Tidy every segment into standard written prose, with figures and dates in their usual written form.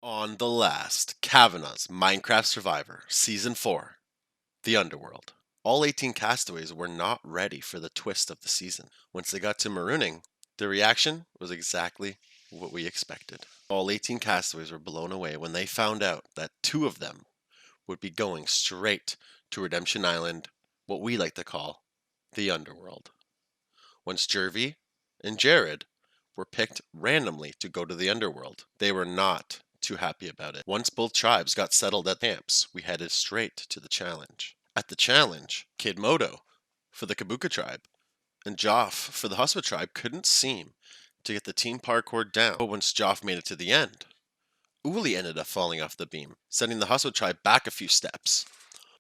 On the last Kavanah's Minecraft Survivor, Season 4, The Underworld. All 18 castaways were not ready for the twist of the season. Once they got to marooning, the reaction was exactly what we expected. All 18 castaways were blown away when they found out that 2 of them would be going straight to Redemption Island, what we like to call The Underworld. Once Jervy and Jared were picked randomly to go to The Underworld, they were not too happy about it. Once both tribes got settled at camps, we headed straight to the challenge. At the challenge, Kid Moto for the Kabooka Tribe and Joff for the Huswa Tribe couldn't seem to get the team parkour down. But once Joff made it to the end, Uli ended up falling off the beam, sending the Huswa Tribe back a few steps.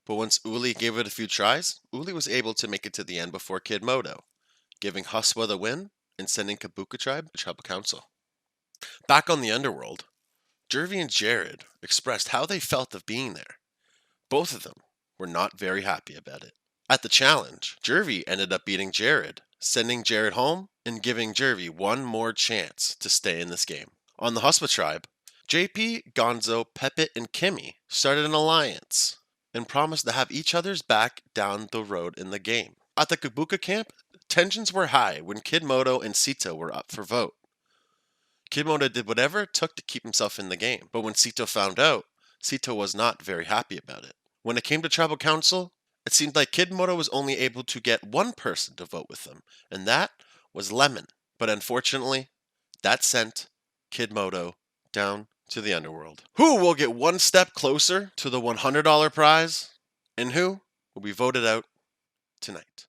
But once Uli gave it a few tries, Uli was able to make it to the end before Kid Moto, giving Huswa the win and sending Kabooka Tribe to Tribal Council. Back on the Underworld, Jervy and Jared expressed how they felt of being there. Both of them were not very happy about it. At the challenge, Jervy ended up beating Jared, sending Jared home and giving Jervy one more chance to stay in this game. On the Huswa Tribe, JP, Gonzo, Pepit, and Kimmy started an alliance and promised to have each other's back down the road in the game. At the Kabooka camp, tensions were high when Kid Moto and Sito were up for vote. Kid Moto did whatever it took to keep himself in the game, but when Sito found out, Sito was not very happy about it. When it came to Tribal Council, it seemed like Kid Moto was only able to get one person to vote with them, and that was Lemon. But unfortunately, that sent Kid Moto down to the Underworld. Who will get one step closer to the $100 prize, and who will be voted out tonight?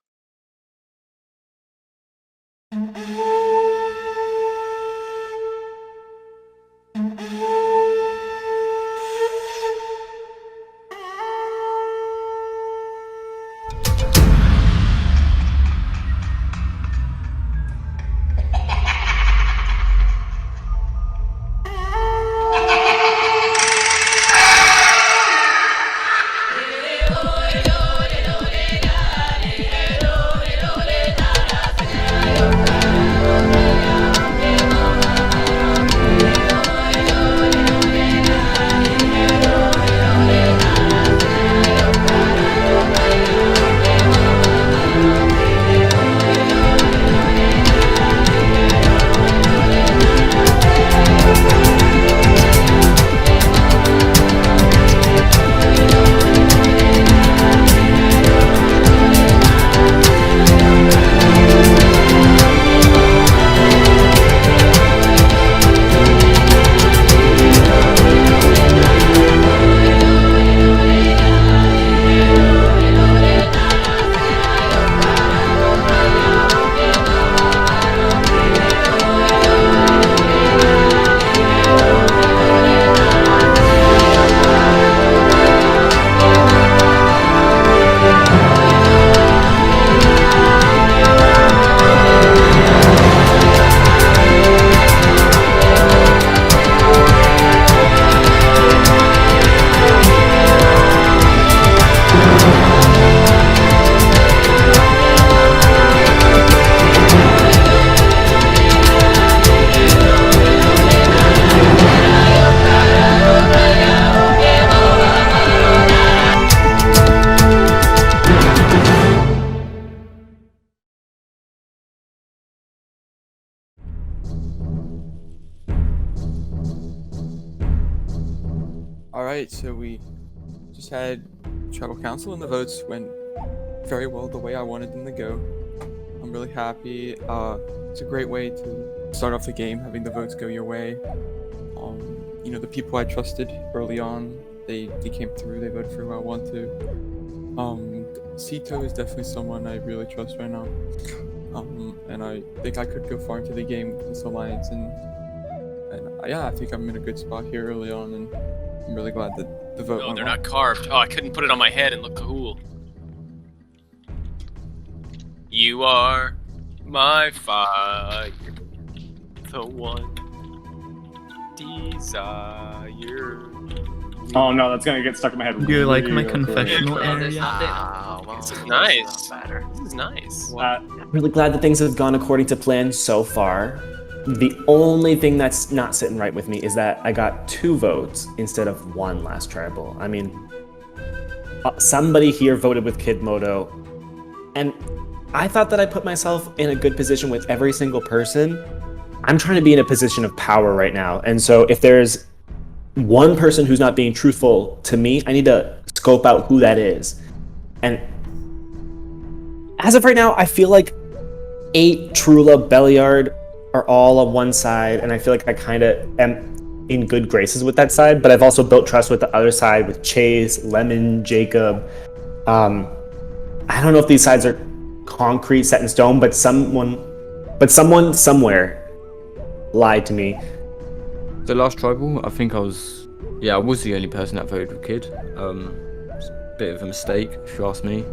Alright, so we just had Tribal Council and the votes went very well the way I wanted them to go. I'm really happy. It's a great way to start off the game, having the votes go your way. You know, the people I trusted early on, they came through, they voted for who I want to. Sito is definitely someone I really trust right now. And I think I could go far into the game with this alliance, and yeah, I think I'm in a good spot here early on, and I'm really glad that the vote No, went they're well. not carved. Oh, I couldn't put it on my head and look cool. You are my fire, the one desire. Oh no, that's gonna get stuck in my head. Do you like my real confessional quick. area? This is nice. This is nice. Uh, Really glad that things have gone according to plan so far. The only thing that's not sitting right with me is that I got 2 votes instead of 1 last tribal. I mean, somebody here voted with Kid Moto, and I thought that I put myself in a good position with every single person. I'm trying to be in a position of power right now, and so if there's one person who's not being truthful to me, I need to scope out who that is. And as of right now, I feel like 8, Trula, Belliard are all on one side, and I feel like I kind of am in good graces with that side, but I've also built trust with the other side with Chase, Lemon, Jacob. I don't know if these sides are concrete, set in stone, but someone somewhere lied to me. The last tribal, I think I was the only person that voted with Kid. It's a bit of a mistake, if you ask me,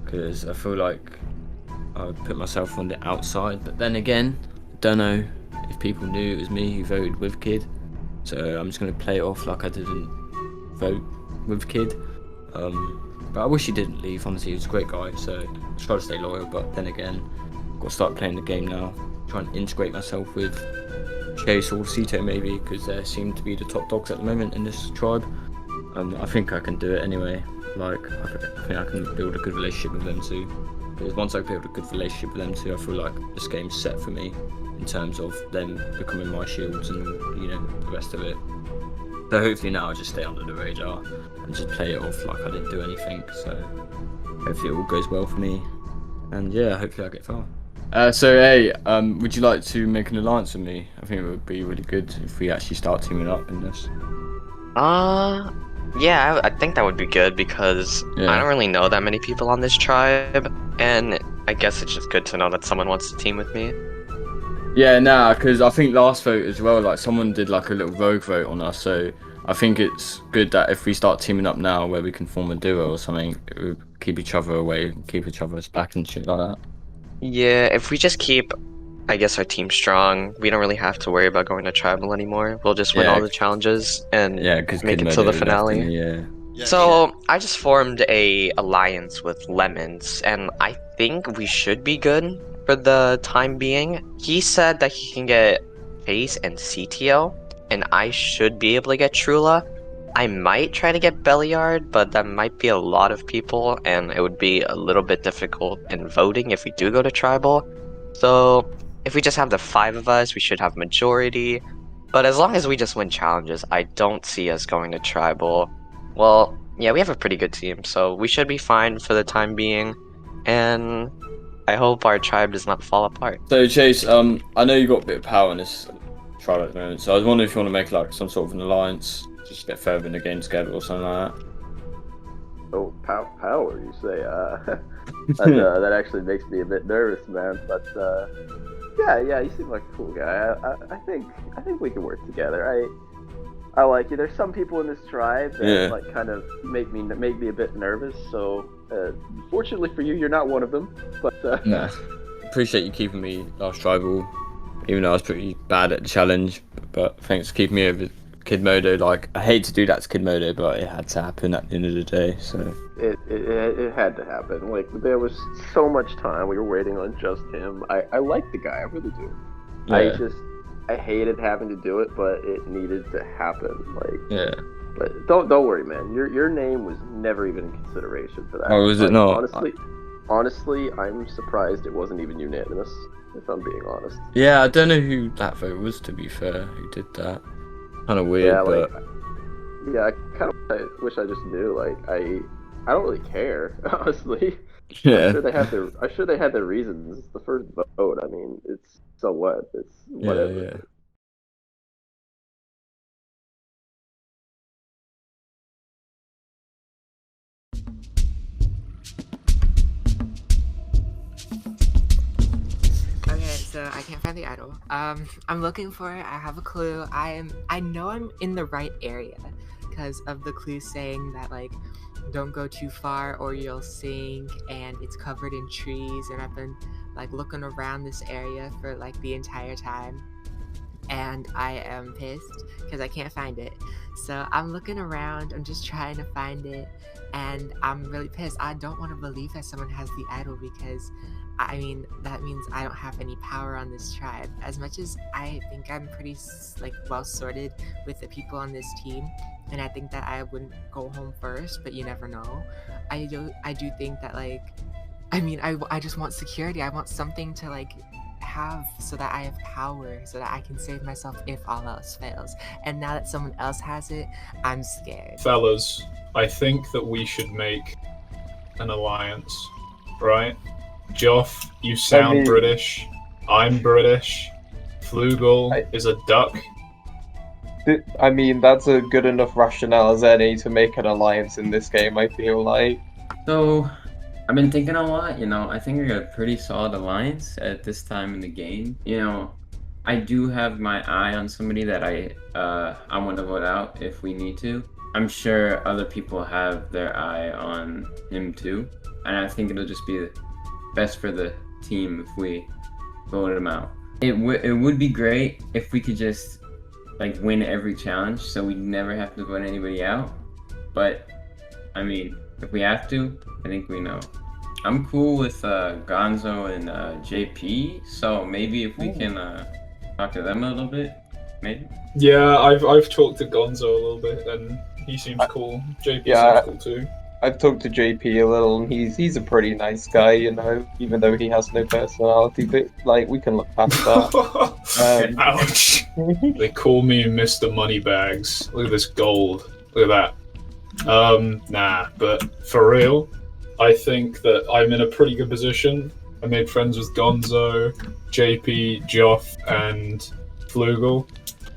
because I feel like I put myself on the outside, but then again, I don't know if people knew it was me who voted with Kid, so I'm just going to play it off like I didn't vote with Kid. But I wish he didn't leave, honestly. He was a great guy, so I try to stay loyal, but then again, I've got to start playing the game now, trying to integrate myself with Chase or Cito maybe, because they seem to be the top dogs at the moment in this tribe. I think I can do it anyway. Like, I think I can build a good relationship with them too. Because once I build a good relationship with them too, I feel like this game's set for me in terms of them becoming my shields and, you know, the rest of it. So hopefully now I just stay under the radar and just play it off like I didn't do anything. So hopefully it all goes well for me. And yeah, hopefully I get far. So hey, would you like to make an alliance with me? I think it would be really good if we actually start teaming up in this. Yeah, I think that would be good because I don't really know that many people on this tribe, and I guess it's just good to know that someone wants to team with me. Yeah, nah, because I think last vote as well, like someone did like a little rogue vote on us, so I think it's good that if we start teaming up now where we can form a duo or something, it would keep each other away, keep each other's back and shit like that. Yeah, if we just keep, I guess, our team strong, we don't really have to worry about going to tribal anymore. We'll just win all the challenges and make it to the finale. So I just formed a alliance with Lemons, and I think we should be good for the time being. He said that he can get Chase and CTO, and I should be able to get Trula. I might try to get Belliard, but that might be a lot of people, and it would be a little bit difficult in voting if we do go to tribal. So if we just have the 5 of us, we should have majority. But as long as we just win challenges, I don't see us going to tribal. Well, yeah, we have a pretty good team, so we should be fine for the time being. And I hope our tribe does not fall apart. So Chase, I know you got a bit of power in this tribe at the moment, so I was wondering if you want to make like some sort of an alliance, just get further in the game together or something like that. Oh, power, you say? That actually makes me a bit nervous, man. But yeah, you seem like a cool guy. I think we can work together. I like you. There's some people in this tribe that like kind of make me a bit nervous. So fortunately for you, you're not one of them. But nah, appreciate you keeping me last tribal, even though I was pretty bad at the challenge. But thanks for keeping me over Kid Modo. Like, I hate to do that to Kid Modo, but it had to happen at the end of the day. So it had to happen. Like, there was so much time we were waiting on just him. I like the guy, I really do. Yeah. I hated having to do it, but it needed to happen. Like, yeah. But don't worry, man. Your name was never even in consideration for that. Oh, was it not? Honestly, I'm surprised it wasn't even unanimous. If I'm being honest. Yeah, I don't know who that vote was. To be fair, who did that? Kind of weird, yeah, but I kind of wish I just knew. Like, I don't really care, honestly. yeah. I'm sure they had their reasons. It's the first vote. I mean, it's so what? It's whatever. Yeah. Okay, so I can't find the idol. I'm looking for it. I have a clue. I know I'm in the right area because of the clue saying that, like, don't go too far or you'll sink, and it's covered in trees, and I've been like looking around this area for like the entire time, and I am pissed because I can't find it. So I'm looking around, I'm just trying to find it, and I'm really pissed. I don't want to believe that someone has the idol because I mean, that means I don't have any power on this tribe. As much as I think I'm pretty like well sorted with the people on this team, and I think that I wouldn't go home first, but you never know. I do think that like, I mean, I just want security. I want something to like have so that I have power, so that I can save myself if all else fails. And now that someone else has it, I'm scared. Fellas, I think that we should make an alliance, right? Joff, you sound British. I'm British. Flugel is a duck. I mean, that's a good enough rationale as any to make an alliance in this game, I feel like. So, I've been thinking a lot, you know, I think we got a pretty solid alliance at this time in the game. You know, I do have my eye on somebody that I want to vote out if we need to. I'm sure other people have their eye on him too, and I think it'll just be best for the team if we voted him out. It would be great if we could just like win every challenge so we never have to vote anybody out. But I mean, if we have to, I think we know. I'm cool with Gonzo and JP, so maybe if we can talk to them a little bit, maybe. Yeah, I've talked to Gonzo a little bit, and he seems cool. JP seems cool too. I've talked to JP a little, and he's a pretty nice guy, you know, even though he has no personality. But like, we can look past that. Ouch! They call me Mr. Moneybags. Look at this gold. Look at that. Nah, but for real, I think that I'm in a pretty good position. I made friends with Gonzo, JP, Joff, and Flugel.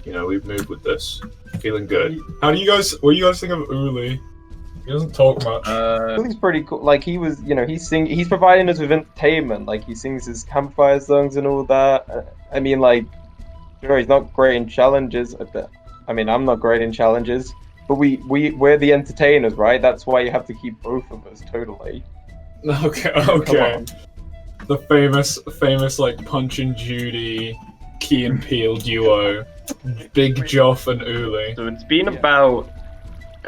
You know, we've moved with this. Feeling good. What do you guys think of Uli? He doesn't talk much. Uli's pretty cool. Like, he was, you know, he's providing us with entertainment. Like, he sings his campfire songs and all that. I mean, like, sure, he's not great in challenges. I mean, I'm not great in challenges. But we're the entertainers, right? That's why you have to keep both of us, totally. Okay. The famous like Punch and Judy, Key and Peele duo, Big Joff and Uli. So it's been about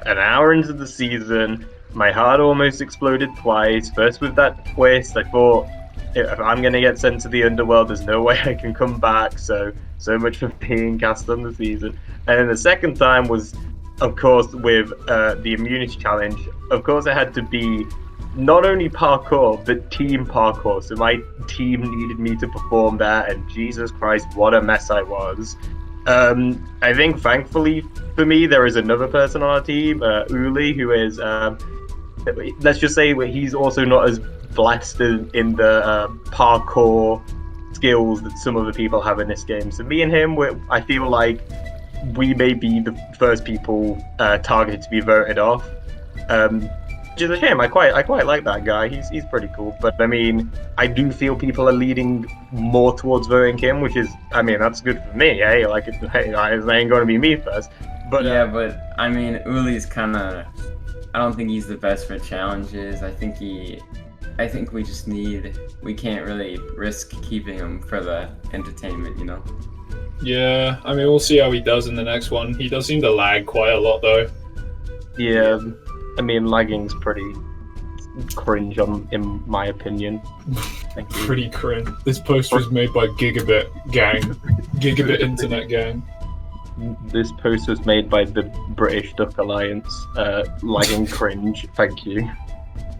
an hour into the season. My heart almost exploded twice. First with that twist, I thought, if I'm gonna get sent to the Underworld, there's no way I can come back. So much for being cast on the season. And then the second time was, of course, with the immunity challenge. Of course, it had to be not only parkour, but team parkour. So my team needed me to perform that, and Jesus Christ, what a mess I was. I think, thankfully for me, there is another person on our team, Uli, who is, let's just say he's also not as blessed in the parkour skills that some other people have in this game. So me and him, I feel like we may be the first people targeted to be voted off. Just a shame. I quite like that guy. He's pretty cool. But I mean, I do feel people are leading more towards voting him, which is, I mean, that's good for me. Hey, like, it ain't going to be me first. But yeah, but I mean, Uli's kind of. I don't think he's the best for challenges. I think we can't really risk keeping him for the entertainment, you know. Yeah, I mean, we'll see how he does in the next one. He does seem to lag quite a lot, though. Yeah, I mean, lagging's pretty cringe, in my opinion. Thank you. Pretty cringe. This poster is made by Gigabit Gang. Gigabit Internet Gang. This post was made by the British Duck Alliance. Lagging cringe. Thank you.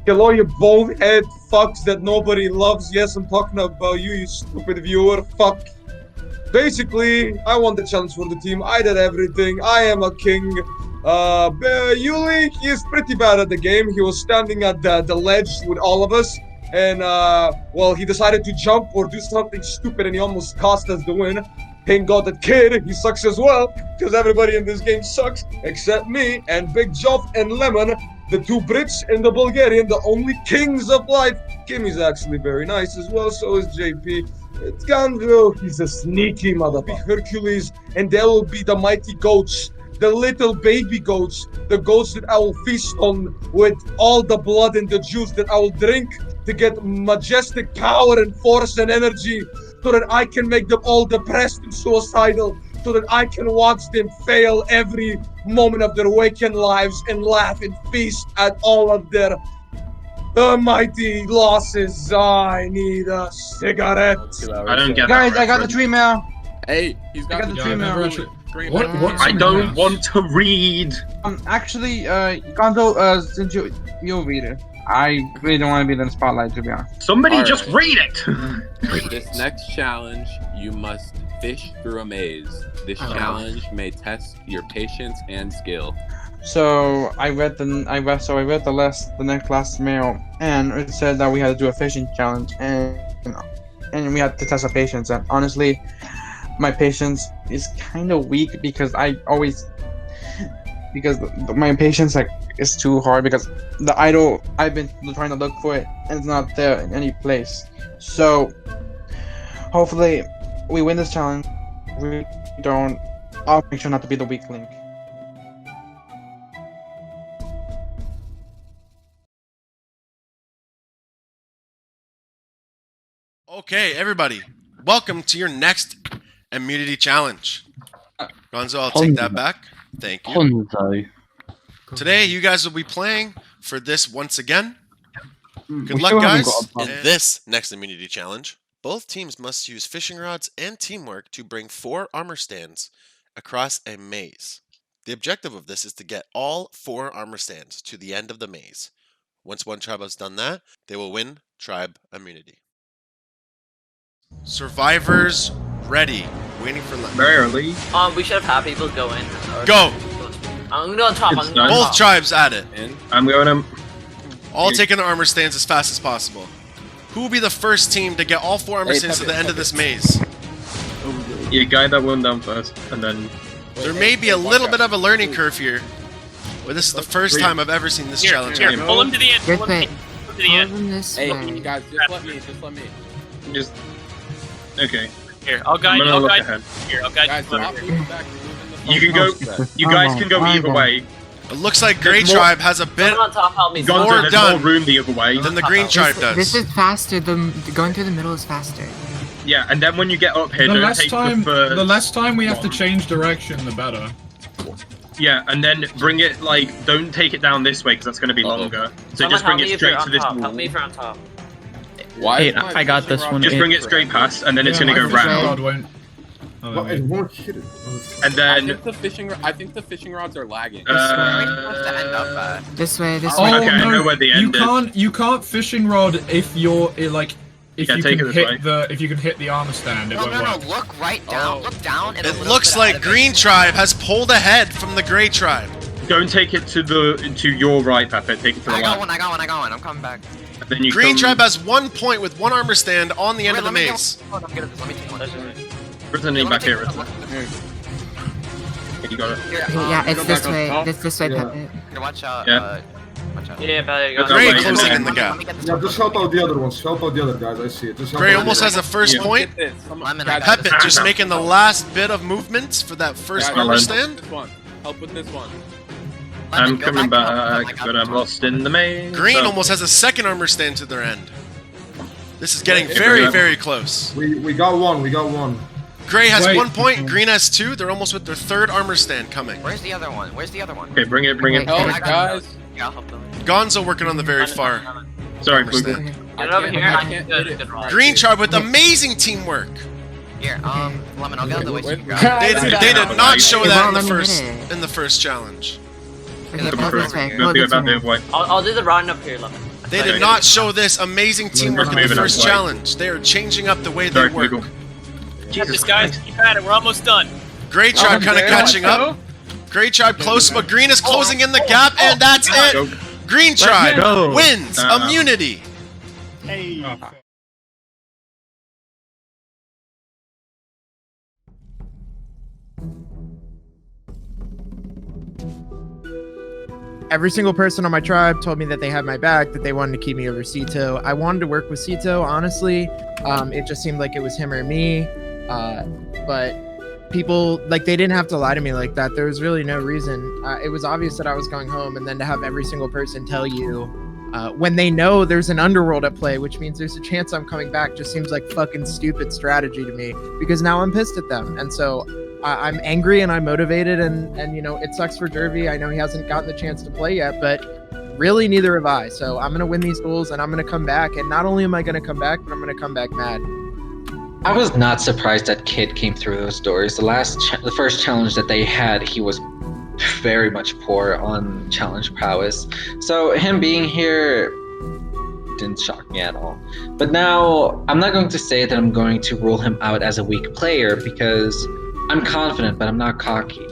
Hello, you bonehead fucks that nobody loves. Yes, I'm talking about you stupid viewer. Fuck. Basically, I won the challenge for the team. I did everything. I am a king. Uli, he is pretty bad at the game. He was standing at the ledge with all of us. And, well, he decided to jump or do something stupid and he almost cost us the win. Thank God that kid, he sucks as well. Because everybody in this game sucks. Except me and Big Joff and Lemon. The two Brits and the Bulgarian. The only kings of life. Kimmy's actually very nice as well. So is JP. It's Gonzo, he's a sneaky motherfucker. Hercules, and there will be the mighty goats, the little baby goats, the goats that I will feast on with all the blood and the juice that I will drink to get majestic power and force and energy so that I can make them all depressed and suicidal, so that I can watch them fail every moment of their waking lives and laugh and feast at all of their The mighty losses. I need a cigarette. I don't get Guys, that I got the reference. tree mail. Hey, he's got the the tree mail. I don't want to read. Actually, Gonzo, since you'll read it. I really don't want to be in the spotlight, to be honest. Somebody All just right. read it. For this next challenge, you must fish through a maze. This challenge may test your patience and skill. So I read the next last mail, and it said that we had to do a fishing challenge, and we had to test our patience. And honestly, my patience is kind of weak because my patience is too hard because the idol I've been trying to look for it and it's not there in any place. So hopefully we win this challenge. We don't. I'll make sure not to be the weak link. Okay, everybody, welcome to your next immunity challenge. Gonzo, I'll take that back. Thank you. Today, you guys will be playing for this once again. Good luck, guys. In this next immunity challenge, both teams must use fishing rods and teamwork to bring 4 armor stands across a maze. The objective of this is to get all 4 armor stands to the end of the maze. Once one tribe has done that, they will win tribe immunity. Survivors ready. Waiting for Barely. We should have people go in. Go! I'm going top. I'm going Both top. tribes at it. I'm going. All taking the armor stands as fast as possible. Who will be the first team to get all 4 armor stands to the end of this maze? You guy that won down first, and then. There may be a little bit of a learning curve here, but this is the first time I've ever seen this challenge. Here, pull him to the end. Pull him to the end. Hey, guys, just let me. Just. Okay. Here, I'll guide I'm you. gonna I'll look guide ahead. you. Here, I'll guide Guys, you. stop moving back. You can go. You guys can go either way. It looks like Grey Tribe has a bit Someone on top, help me. Gonzo, more there's done more room the other way. than the Green Tribe This does. is faster. Going through the middle is faster. Yeah, and then when you get up here, The don't less take time, the first. the less time we have to change direction, the better. Yeah, and then bring it don't take it down this way because that's going to be longer. So Someone just bring help me it if you're straight on to this top. wall. Help me if you're on top. Why? Hey, I got this one. Just bring it straight past, and then it's going to go round. Won't. But it won't hit it. And then. I think the fishing rods are lagging. This way. This Oh, way. Okay, I know where the end is. You can't fishing rod if you're if Yeah, you take can it this hit the armor stand. It won't work. Look right down. Look down. And It looks like Green Tribe has pulled ahead from the Grey Tribe. Don't take it to your right, Pepe. Take it to the I got left. one. I got one. I got one. I'm coming back. And then you Green come... Tribe has 1 point with 1 armor stand on the end of the Wait, let me maze. get one. I'm good at this. Let me take one. Brittany, back here. You got it. Yeah, it's this way. This way, Pepe. Here, watch out. Yeah. Watch out. Yeah, better go. Grey Wait, closing okay. in the gap. Yeah, just help out the other ones. Help out the other guys. I see it. Just help Grey out almost the has a first Yeah. point. Lemon, I got Pepit this. just making the last bit of movements for that first Guys, armor Lemon. stand. This one. Help with this one. I'm Lemon, go coming back. back, but I'm lost in the maze. Green So- almost has a second armor stand to their end. This is getting Okay, very, bring it up. very close. We got one. We got one. Grey has Wait. 1 point, Green has 2. They're almost with their 3rd armor stand coming. Where's the other one? Where's the other one? Okay, bring it. Wait, Help, I got guys. Yeah, I'll help them. Gonzo working on the very far Sorry, armor Kluger. stand. Get over here. I I can't can hit it. good roll. Green Tribe with amazing teamwork. Here, Lemon, I'll get out of the way so you can grab They, it. they did not show It that won't let me hit it. in the first challenge. Okay, Come pull through. this way. Go Pull through this about the way. other way. I'll do the round up here, Lemon. They Okay. did not show this amazing teamwork in the Moving first up, right. challenge. They are changing up the way they Sorry, work. Kluger. Got this, guys. Keep at it. We're almost done. Grey Tribe kind of catching up. Grey Tribe close, but Green is closing in the gap, and that's Go. it. Green Tribe go. wins immunity. Every single person on my tribe told me that they had my back, that they wanted to keep me over Sito. I wanted to work with Sito, honestly. It just seemed like it was him or me. But people, like, they didn't have to lie to me like that. There was really no reason. It was obvious that I was going home, and then to have every single person tell you when they know there's an Underworld at play, which means there's a chance I'm coming back, just seems like fucking stupid strategy to me, because now I'm pissed at them. And so I'm angry and I'm motivated, and you know, it sucks for Derby. I know he hasn't gotten the chance to play yet, but really neither have I. So I'm gonna win these duels and I'm gonna come back. And not only am I gonna come back, but I'm gonna come back mad. I was not surprised that Kid came through those doors. The first challenge that they had, he was very much poor on challenge prowess. So him being here didn't shock me at all. But now, I'm not going to say that I'm going to rule him out as a weak player because I'm confident, but I'm not cocky.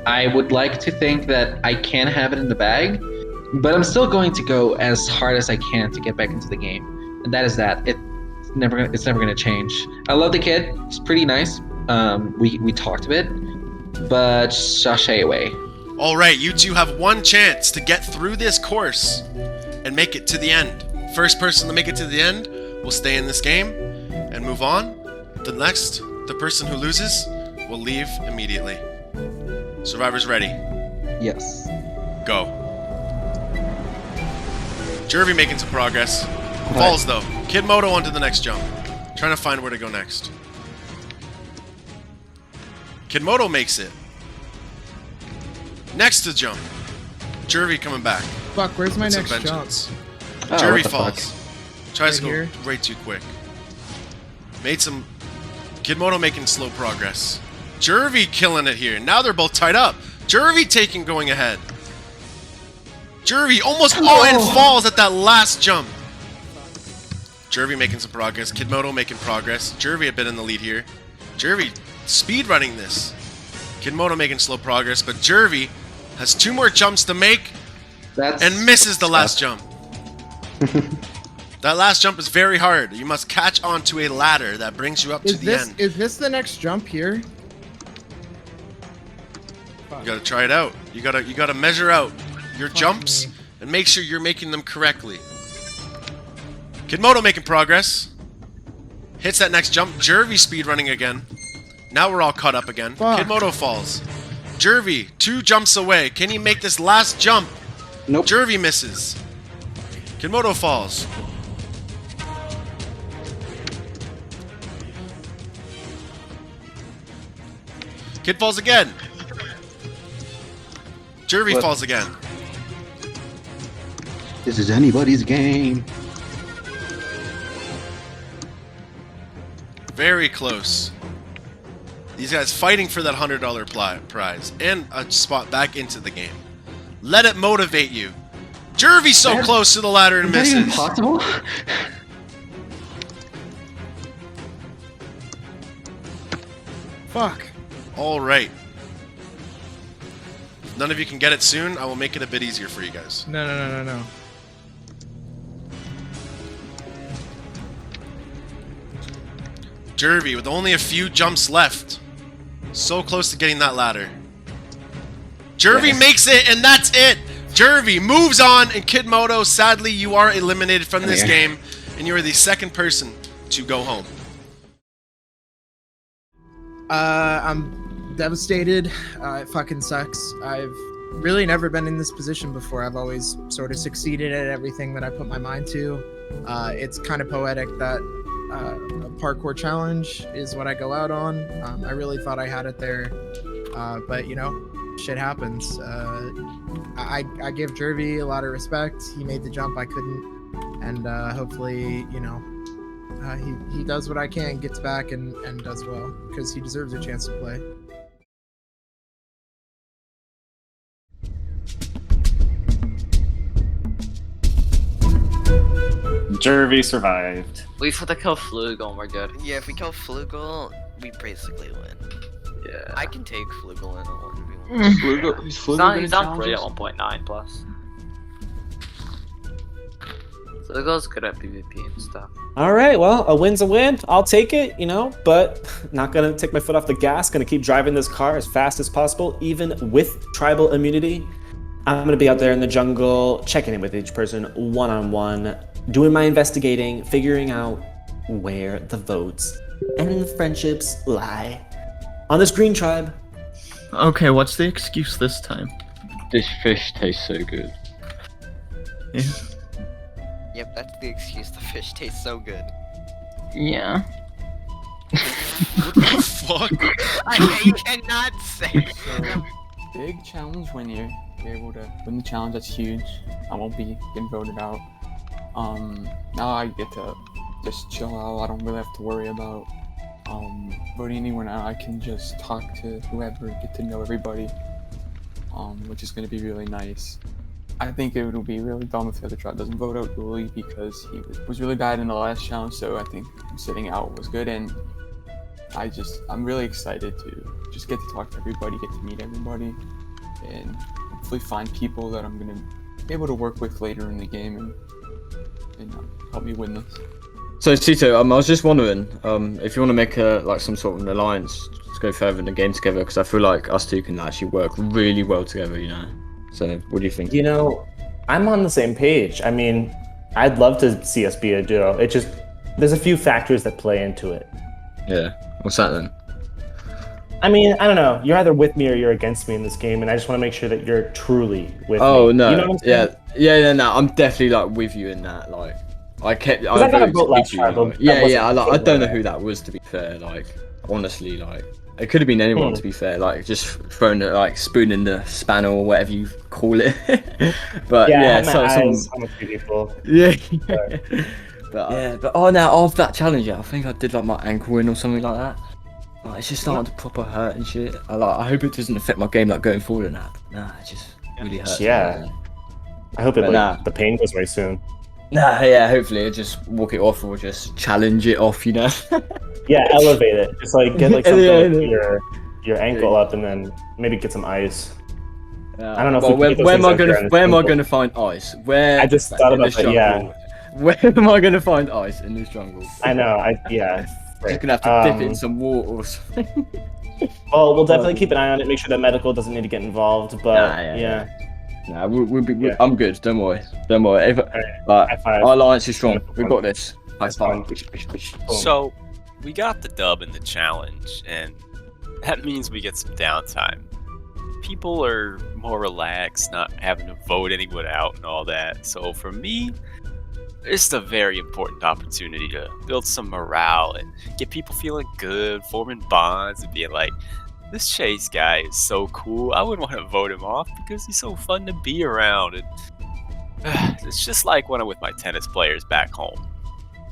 I would like to think that I can have it in the bag, but I'm still going to go as hard as I can to get back into the game. And that is that. It's never gonna change. I love the kid. He's pretty nice. We talked a bit, but sashay away. All right, you two have one chance to get through this course and make it to the end. First person to make it to the end will stay in this game and move on. The person who loses will leave immediately. Survivors ready? Yes. Go. Jervy making some progress. Falls though. Kid Moto onto the next jump. Trying to find where to go next. Kid Moto makes it. Next to jump. Jervy coming back. Fuck, where's my With next some jump? vengeance. Oh, Jervy what the falls. fuck? Tries to Right go way too quick. Made some... Kid Moto making slow progress. Jervy killing it here. Now they're both tied up. Jervy going ahead. Jervy almost and falls at that last jump. Jervy making some progress. Kid Moto making progress. Jervy a bit in the lead here. Jervy speed running this. Kid Moto making slow progress, but Jervy has 2 more jumps to make and misses the last jump. That last jump is very hard. You must catch onto a ladder that brings you up to the end. Is this the next jump here? You gotta try it out. You gotta measure out your jumps and make sure you're making them correctly. Kid Moto making progress. Hits that next jump. Jervy speed running again. Now we're all caught up again. Kid Moto falls. Jervy 2 jumps away. Can he make this last jump? Nope. Jervy misses. Kid Moto falls. Kid falls again. Jervy falls again. This is anybody's game. Very close. These guys fighting for that $100 prize and a spot back into the game. Let it motivate you. Jervy's so close to the ladder and misses. Is that even possible? Fuck. All right. If none of you can get it soon, I will make it a bit easier for you guys. No. Jervy with only a few jumps left. So close to getting that ladder. Jervy makes it, and that's it. Jervy moves on, and Kid Moto, sadly, you are eliminated from this game, and you are the second person to go home. I'm devastated. It fucking sucks. I've really never been in this position before. I've always sort of succeeded at everything that I put my mind to. It's kind of poetic that a parkour challenge is what I go out on. I really thought I had it there, but you know, shit happens. I give Jervy a lot of respect. He made the jump I couldn't, and hopefully, you know, he does what I can, gets back, and does well, because he deserves a chance to play. Jervy survived. We have to kill Flugel and we're good. Yeah, if we kill Flugel, we basically win. Yeah. I can take Flugel in a 1v1. He's not great at 1.9 plus. Flugel's good at PvP and stuff. All right, well, a win's a win. I'll take it, you know, but not gonna take my foot off the gas. Gonna keep driving this car as fast as possible, even with tribal immunity. I'm gonna be out there in the jungle, checking in with each person one-on-one, doing my investigating, figuring out where the votes and the friendships lie. On this green tribe. Okay, what's the excuse this time? This fish tastes so good. Yeah. Yep, that's the excuse. The fish tastes so good. Yeah. What the fuck? You cannot say. Big challenge when you're be able to win the challenge. That's huge. I won't be getting voted out. Now I get to just chill out. I don't really have to worry about voting anyone out. I can just talk to whoever, get to know everybody, which is going to be really nice. I think it would be really dumb if the other tribe doesn't vote out Dooley because he was really bad in the last challenge, so I think him sitting out was good, and I'm really excited to just get to talk to everybody, get to meet everybody, and hopefully find people that I'm going to be able to work with later in the game and help me win this. So Tito, I was just wondering, if you want to make some sort of an alliance, just go further in the game together, because I feel like us two can actually work really well together, you know. So what do you think? You know, I'm on the same page. I mean, I'd love to see us be a duo. It just, there's a few factors that play into it. Yeah. What's that then? I mean, I don't know. You're either with me or you're against me in this game, and I just want to make sure that you're truly with me. Oh no. You know what I'm saying? Yeah. No, I'm definitely like with you in that. Like, I got a vote last time. I don't know who that was, to be fair. Like, honestly, like, it could have been anyone, to be fair. Like, just throwing the spoon in the spanner or whatever you call it. But yeah, some people. Yeah. But now after that challenge, I think I did like my ankle in or something like that. Like, it's just starting to proper hurt and shit. I hope it doesn't affect my game like going forward and that. Nah, it just really hurts. Yeah. I hope the pain goes away soon. Nah, yeah, hopefully I just walk it off or just challenge it off, you know. Yeah, elevate it. Just like get like something with your ankle up, and then maybe get some ice. I don't know. Where am I gonna find ice? I just thought about that. Yeah. Where am I gonna find ice in this jungle? I know. Just gonna have to dip it in some water or something. Well, we'll definitely keep an eye on it. Make sure that medical doesn't need to get involved. But Nah, we'll be. I'm good. Don't worry. Our alliance is strong. We've got this. High five. So, we got the dub in the challenge, and that means we get some downtime. People are more relaxed, not having to vote anyone out and all that. So for me, it's a very important opportunity to build some morale and get people feeling good, forming bonds, and being like, this Chase guy is so cool. I wouldn't want to vote him off because he's so fun to be around. And it's just like when I'm with my tennis players back home.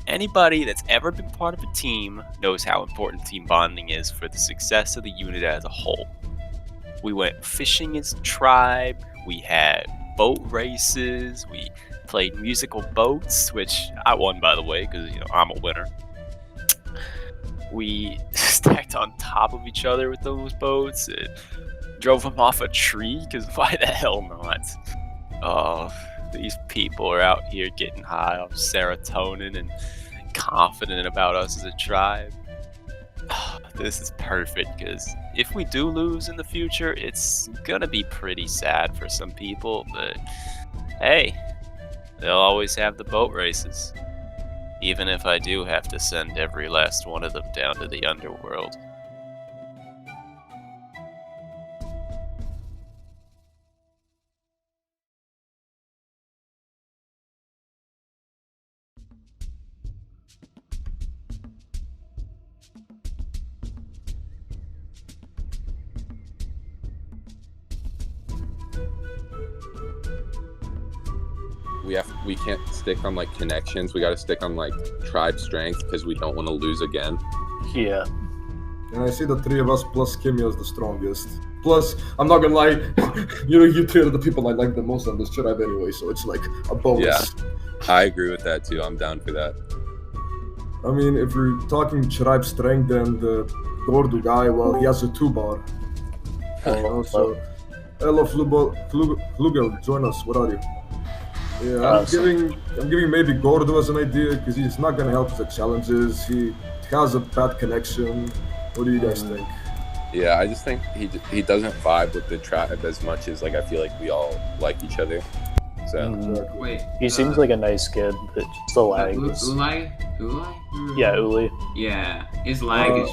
Anybody that's ever been part of a team knows how important team bonding is for the success of the unit as a whole. We went fishing as a tribe, we had boat races, we played musical boats, which I won, by the way, because I'm a winner. We stacked on top of each other with those boats and drove them off a tree, because why the hell not? Oh, these people are out here getting high on serotonin and confident about us as a tribe. This is perfect, because if we do lose in the future, it's gonna be pretty sad for some people, but hey, they'll always have the boat races. Even if I do have to send every last one of them down to the Underworld. We can't stick on like connections. We got to stick on like tribe strength because we don't want to lose again. Yeah. And I see the three of us plus Kimmy as the strongest. Plus, I'm not gonna lie, you three are the people I like the most on this tribe anyway, so it's like a bonus. Yeah, I agree with that too. I'm down for that. I mean, if we're talking tribe strength, then the Gordo guy, well, he has a 2-bar. So, hello, Flugel, join us. What are you? Yeah, I'm giving maybe Gordo as an idea because he's not gonna help us at challenges. He has a bad connection. What do you guys think? Yeah, I just think he doesn't vibe with the tribe as much as like I feel like we all like each other. So Wait, he seems like a nice kid, but just the lag. Ulai? Yeah, Uli. Yeah, his lag is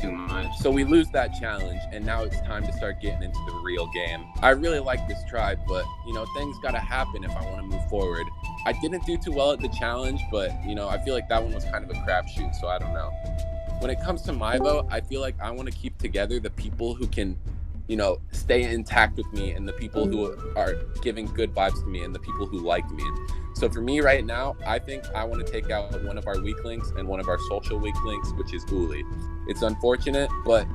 too much. So we lose that challenge, and now it's time to start getting into the real game. I really like this tribe, but things gotta happen if I want to move forward. I didn't do too well at the challenge, but I feel like that one was kind of a crapshoot, so I don't know. When it comes to my vote, I feel like I want to keep together the people who can stay intact with me, and the people who are giving good vibes to me, and the people who like me. So for me right now, I think I want to take out one of our weak links and one of our social weak links, which is Uli. It's unfortunate, but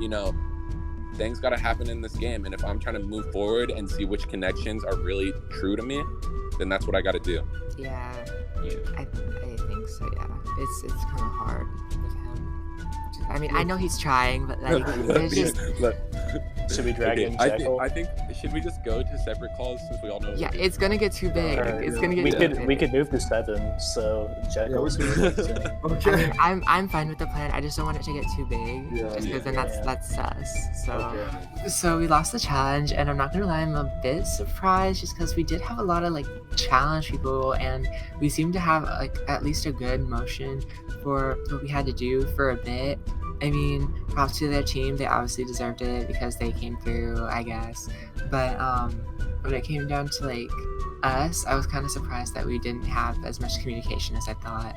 things got to happen in this game, and if I'm trying to move forward and see which connections are really true to me, then that's what I got to do. Yeah, I think so. Yeah, it's kind of hard with him. I mean, I know he's trying, but like, there's just. Should we drag in I think should we just go to separate calls since we all know? Yeah, it's gonna get too big. It's gonna get. We could move to 7, so Jekyll's. I mean, I'm fine with the plan. I just don't want it to get too big, just because then that's sus. So we lost the challenge, and I'm not gonna lie, I'm a bit surprised just because we did have a lot of like challenge people, and we seemed to have like at least a good motion for what we had to do for a bit. I mean, props to their team. They obviously deserved it because they came through, I guess. But when it came down to like us, I was kind of surprised that we didn't have as much communication as I thought.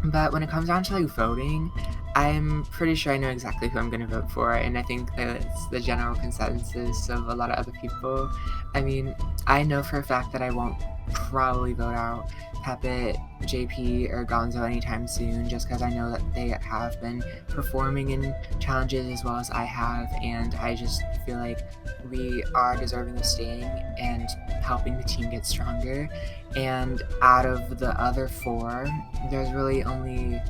But when it comes down to like voting, I'm pretty sure I know exactly who I'm going to vote for, and I think that it's the general consensus of a lot of other people. I mean, I know for a fact that I won't probably vote out Pepe, JP, or Gonzo anytime soon, just because I know that they have been performing in challenges as well as I have, and I just feel like we are deserving of staying and helping the team get stronger. And out of the other 4, there's really only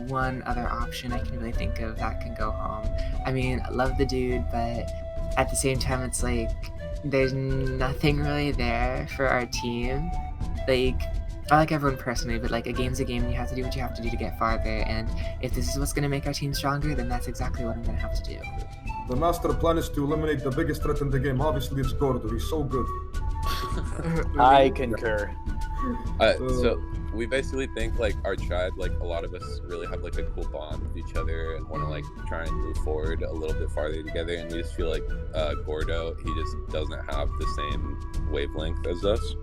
one other option I can really think of that can go home. I mean, I love the dude, but at the same time, it's like there's nothing really there for our team. Like, I like everyone personally, but like a game's a game and you have to do what you have to do to get farther, and if this is what's going to make our team stronger, then that's exactly what I'm going to have to do. The master plan is to eliminate the biggest threat in the game. Obviously it's Gordo, he's so good. I concur. So we basically think like our tribe, like a lot of us really have like a cool bond with each other and want to like try and move forward a little bit farther together, and we just feel like Gordo, he just doesn't have the same wavelength as us.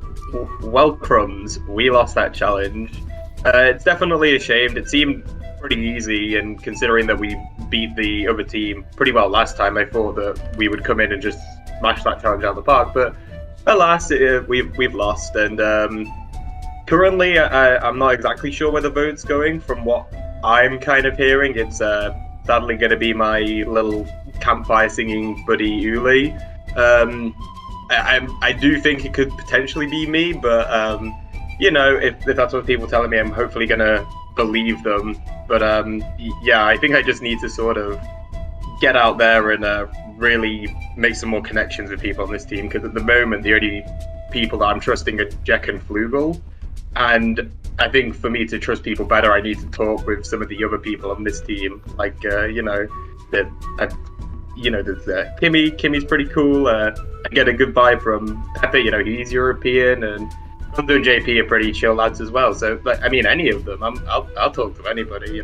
Well, crumbs, we lost that challenge. It's definitely a shame. It seemed pretty easy, and considering that we beat the other team pretty well last time, I thought that we would come in and just smash that challenge out of the park, but alas, we've lost, and currently I'm not exactly sure where the vote's going. From what I'm kind of hearing, it's sadly going to be my little campfire singing buddy Uli. I do think it could potentially be me, but if that's what people are telling me, I'm hopefully going to believe them. But yeah, I think I just need to sort of get out there and really make some more connections with people on this team, because at the moment the only people that I'm trusting are Jack and Flugel, and I think for me to trust people better, I need to talk with some of the other people on this team, like there's Kimmy. Kimmy's pretty cool. I get a good vibe from Pepe. He's European, and Gonzo and JP are pretty chill lads as well. So, I mean, any of them, I'll talk to anybody.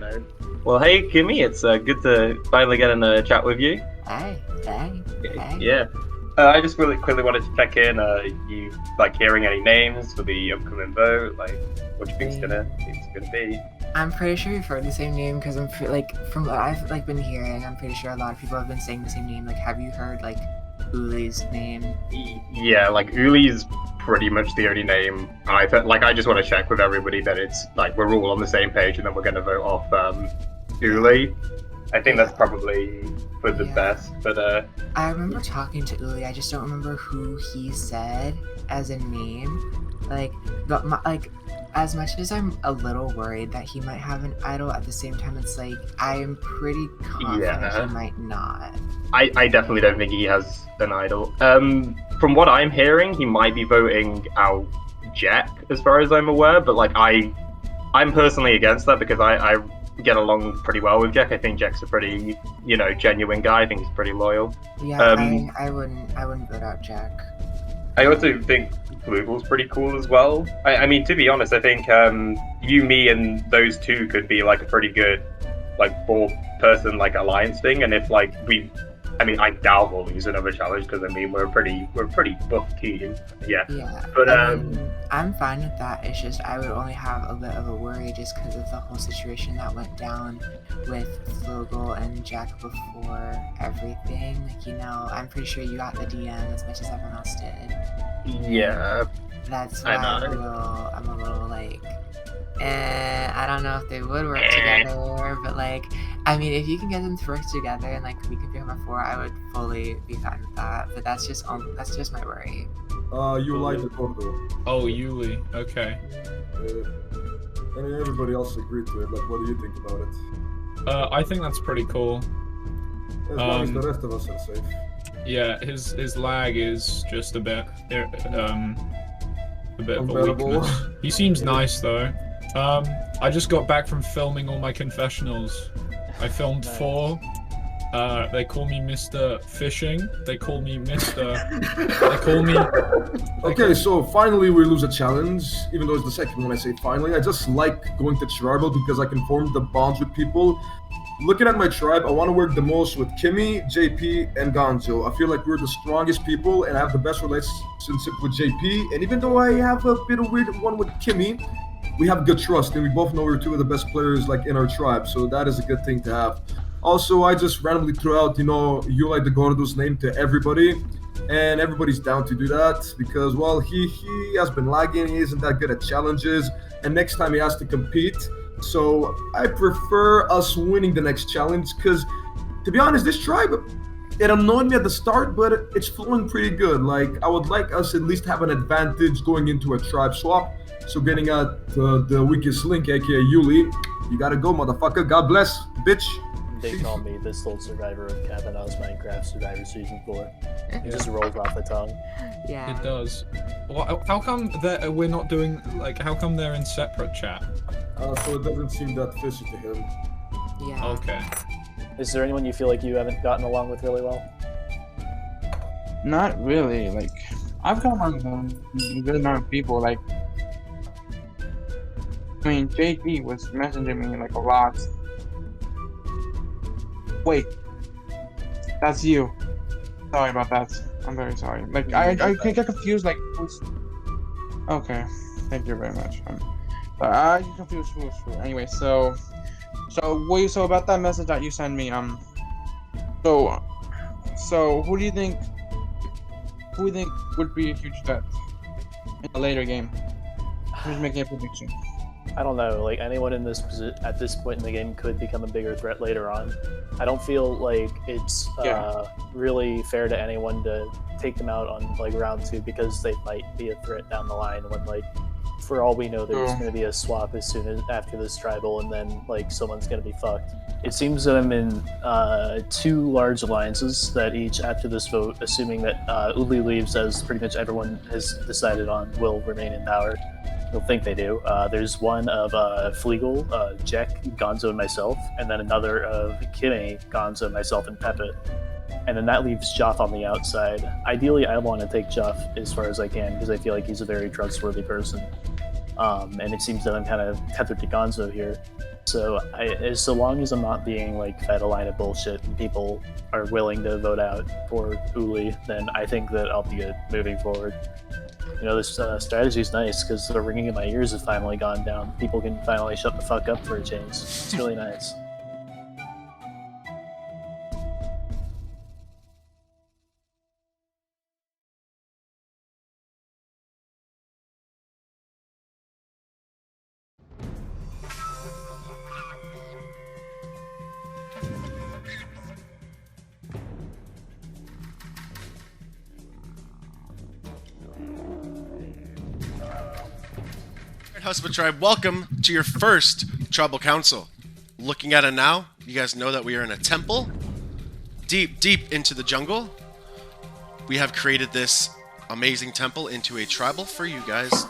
Well, hey Kimmy, it's good to finally get in a chat with you. Hey. Yeah. I just really quickly wanted to check in. You like hearing any names for the upcoming vote? Like, what do you think's gonna be? I'm pretty sure you've heard the same name, because from what I've been hearing, I'm pretty sure a lot of people have been saying the same name. Like, have you heard like Uli's name? Yeah, like Uli's pretty much the only name I've heard. Like, I just want to check with everybody that it's like we're all on the same page, and then we're gonna vote off Uli. I think that's probably for the best, but I remember talking to Uli, I just don't remember who he said as a name. Like, as much as I'm a little worried that he might have an idol, at the same time it's like, I am pretty confident he might not. I definitely don't think he has an idol. From what I'm hearing, he might be voting out Jack, as far as I'm aware, but like I'm personally against that, because I get along pretty well with Jack. I think Jack's a pretty, genuine guy. I think he's pretty loyal. Yeah, I wouldn't vote out Jack. I also think Flugel's pretty cool as well. I mean, to be honest, I think you, me, and those two could be like a pretty good, like 4-person like alliance thing. And if like we I mean, I doubt we'll lose another challenge because I mean we're a pretty buff team. Yeah. Yeah. But I'm fine with that. It's just I would only have a bit of a worry just because of the whole situation that went down with Flogel and Jack before everything. Like, you know, I'm pretty sure you got the DM as much as everyone else did. Yeah. That's why I'm a little like, I don't know if they would work together, but like, I mean, if you can get them to work together and like we can become a 4, I would fully be fine with that. But that's just my worry. You like the Gordo. Oh, Yuli. Okay. I mean, everybody else agreed to it. Like, what do you think about it? I think that's pretty cool. As long as the rest of us are safe. Yeah, his lag is just a bit of a weakness. He seems nice though. I just got back from filming all my confessionals. I filmed 4. They call me Mr. Fishing. They call me Mr. They call me. Okay, so finally we lose a challenge, even though it's the second one I say finally. I just like going to tribal because I can form the bonds with people. Looking at my tribe, I want to work the most with Kimmy, JP, and Gonzo. I feel like we're the strongest people, and I have the best relationship with JP. And even though I have a bit of weird one with Kimmy, we have good trust, and we both know we're 2 of the best players like in our tribe. So that is a good thing to have. Also, I just randomly threw out, Yulai the Gordo's name to everybody, and everybody's down to do that because, well, he has been lagging. He isn't that good at challenges, and next time he has to compete. So I prefer us winning the next challenge because, to be honest, this tribe, it annoyed me at the start, but it's flowing pretty good. Like, I would like us at least have an advantage going into a tribe swap. So getting at the weakest link, aka Yuli, you gotta go, motherfucker. God bless, bitch. They call me the sole survivor of Kavanah's Minecraft Survivor Season 4. It just rolls off the tongue. Yeah. It does. Well, how come we're not doing, like, how come they're in separate chat? So it doesn't seem that fishy to him. Yeah. Okay. Is there anyone you feel like you haven't gotten along with really well? Not really. Like, I've got along with a good amount of people. Like, I mean, JP was messaging me like a lot. Wait, that's you. Sorry about that. I'm very sorry. Like, I get confused. Like, who's... Okay, thank you very much. I get confused who's who. Anyway, so about that message that you sent me. So who do you think would be a huge threat in a later game? Who's making a prediction? I don't know. Like, anyone in this at this point in the game could become a bigger threat later on. I don't feel like it's really fair to anyone to take them out on like round 2 because they might be a threat down the line when, like, for all we know, there's going to be a swap as soon as after this tribal, and then like someone's going to be fucked. It seems that I'm in 2 large alliances that each, after this vote, assuming that Uli leaves, as pretty much everyone has decided on, will remain in power. I don't think they do. There's one of Flegel, Jack, Gonzo, and myself, and then another of Kimmy, Gonzo, myself, and Pepe. And then that leaves Joff on the outside. Ideally, I want to take Joff as far as I can because I feel like he's a very trustworthy person. And it seems that I'm kind of tethered to Gonzo here. So so long as I'm not being like fed a line of bullshit and people are willing to vote out for Uli, then I think that I'll be good moving forward. This strategy is nice because the ringing in my ears has finally gone down. People can finally shut the fuck up for a change. It's really nice. Huswa Tribe, welcome to your first Tribal Council. Looking at it now, you guys know that we are in a temple, deep into the jungle. We have created this amazing temple into a tribal for you guys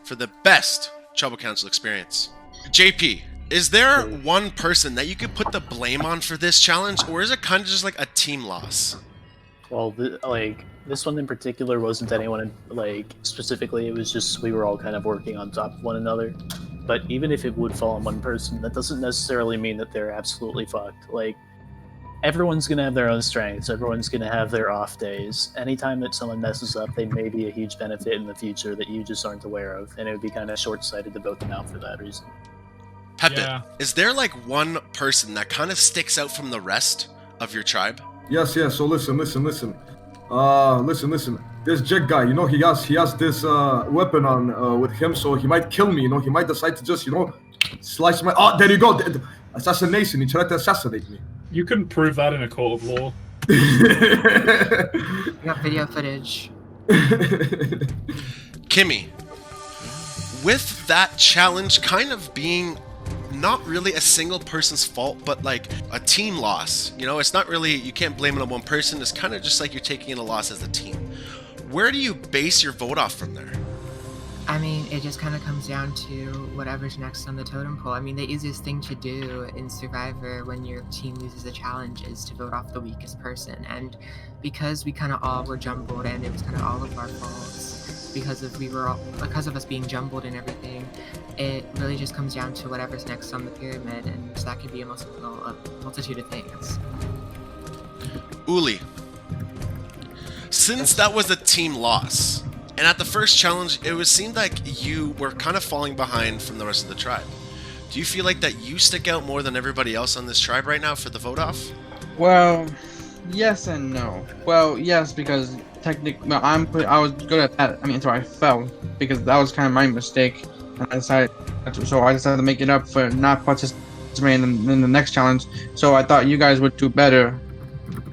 for the best Tribal Council experience. JP, is there one person that you could put the blame on for this challenge, or is it kind of just like a team loss? Well, this one in particular wasn't anyone specifically. It was just we were all kind of working on top of one another. But even if it would fall on one person, that doesn't necessarily mean that they're absolutely fucked. Like, everyone's going to have their own strengths. Everyone's going to have their off days. Anytime that someone messes up, they may be a huge benefit in the future that you just aren't aware of. And it would be kind of short-sighted to vote them out for that reason. Pepe, is there like one person that kind of sticks out from the rest of your tribe? Yes. So listen. Listen. This Jack guy, you know, he has this weapon on with him, so he might kill me. You know, he might decide to just, you know, slice my. Oh, there you go. Assassination. He tried to assassinate me. You couldn't prove that in a court of law. We got video footage. Kimmy, with that challenge kind of being not really a single person's fault, but like a team loss, you know, it's not really, you can't blame it on one person. It's kind of just like you're taking in a loss as a team. Where do you base your vote off from there? I mean, it just kind of comes down to whatever's next on the totem pole. I mean, the easiest thing to do in Survivor when your team loses a challenge is to vote off the weakest person. And because we kind of all were jumbled and it was kind of all of our faults, because of us being jumbled and everything, it really just comes down to whatever's next on the pyramid, and that could be a multitude of things. Uli, since that was a team loss, and at the first challenge, it seemed like you were kind of falling behind from the rest of the tribe. Do you feel like that you stick out more than everybody else on this tribe right now for the vote off? Well, yes and no. Well, yes, because technically, I was good at that. I mean, until I fell, because that was kind of my mistake. And I decided to make it up for not participating in the next challenge. So I thought you guys would do better,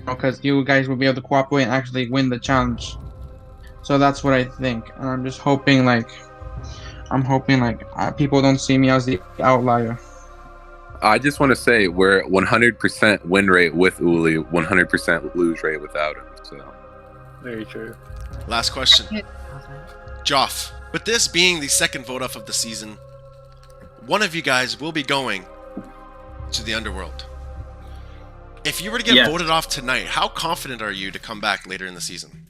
because you guys would be able to cooperate and actually win the challenge. So that's what I think, and I'm just hoping people don't see me as the outlier. I just want to say we're 100% win rate with Uli, 100% lose rate without him. So very true. Last question, Joff. With this being the second vote off of the season, one of you guys will be going to the Underworld. If you were to get voted off tonight, how confident are you to come back later in the season?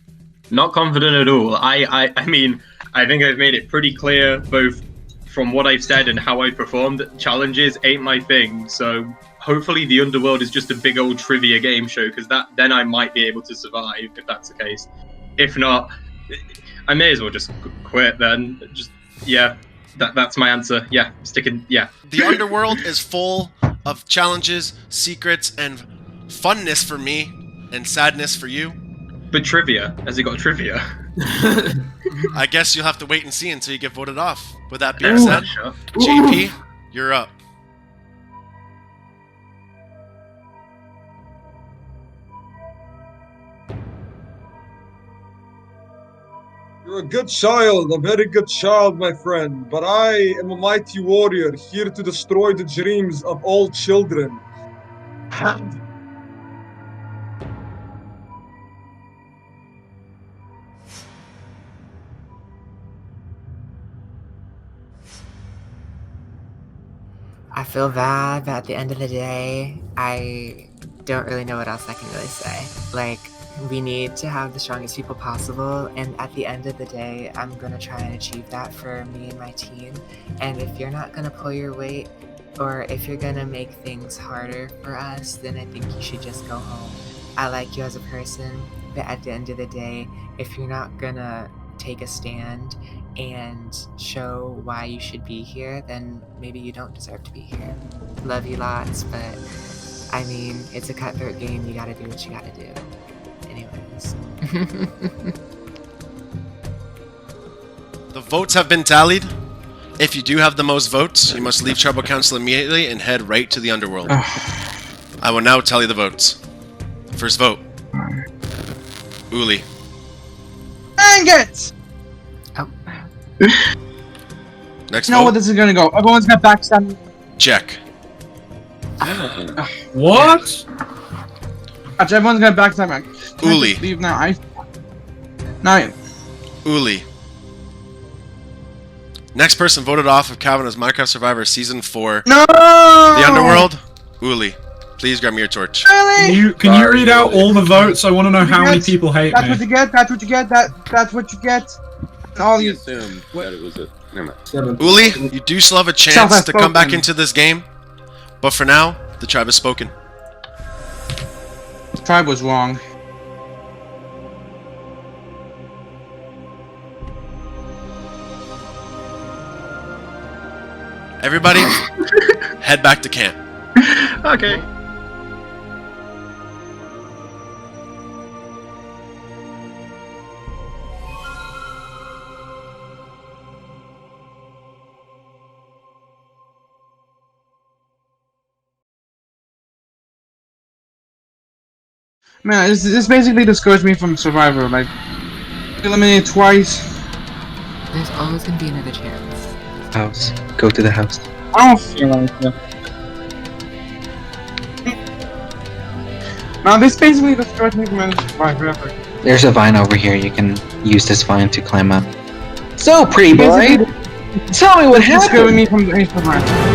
Not confident at all. I mean, I think I've made it pretty clear, both from what I've said and how I performed. Challenges ain't my thing, so hopefully the Underworld is just a big old trivia game show, because then I might be able to survive if that's the case. If not, I may as well just quit then. That's my answer. Yeah, sticking. Yeah. The Underworld is full of challenges, secrets, and funness for me, and sadness for you. But trivia, has he got trivia? I guess you'll have to wait and see until you get voted off. With that being said, JP, you're up. You're a good child, a very good child, my friend. But I am a mighty warrior, here to destroy the dreams of all children. I feel bad, but at the end of the day, I don't really know what else I can really say. Like, we need to have the strongest people possible, and at the end of the day, I'm gonna try and achieve that for me and my team. And if you're not gonna pull your weight, or if you're gonna make things harder for us, then I think you should just go home. I like you as a person, but at the end of the day, if you're not gonna take a stand and show why you should be here, then maybe you don't deserve to be here. Love you lots, but I mean, it's a cutthroat game. You gotta do what you gotta do. Anyways. The votes have been tallied. If you do have the most votes, you must leave Tribal Council immediately and head right to the Underworld. I will now tally the votes. First vote. Uli. Dang it! Next you know vote. what this is gonna go. Everyone's gonna backstab me. Check. What? Actually, everyone's gonna backstab me. Uli. Leave now. Now. Uli. Next person voted off of Kavanah's Minecraft Survivor Season 4. No! The Underworld. Uli. Please grab me your torch. Really? Can you read out all the votes? I want to know how many people hate That's me. what you get. That's what you get. That's what you get. All you assumed that it was a. Never mind. Uli, you do still have a chance to come back into this game, but for now, the tribe has spoken. tribe was wrong. Everybody, head back to camp. Okay. Man, this basically discouraged me from Survivor. Like, eliminated twice. There's always gonna be another chance. House. Go to the house. I don't feel like it. Now, this basically discouraged me from any Survivor ever. There's a vine over here. You can use this vine to climb up. So, pretty boy, tell me what It's discouraging happened. me from any Survivor.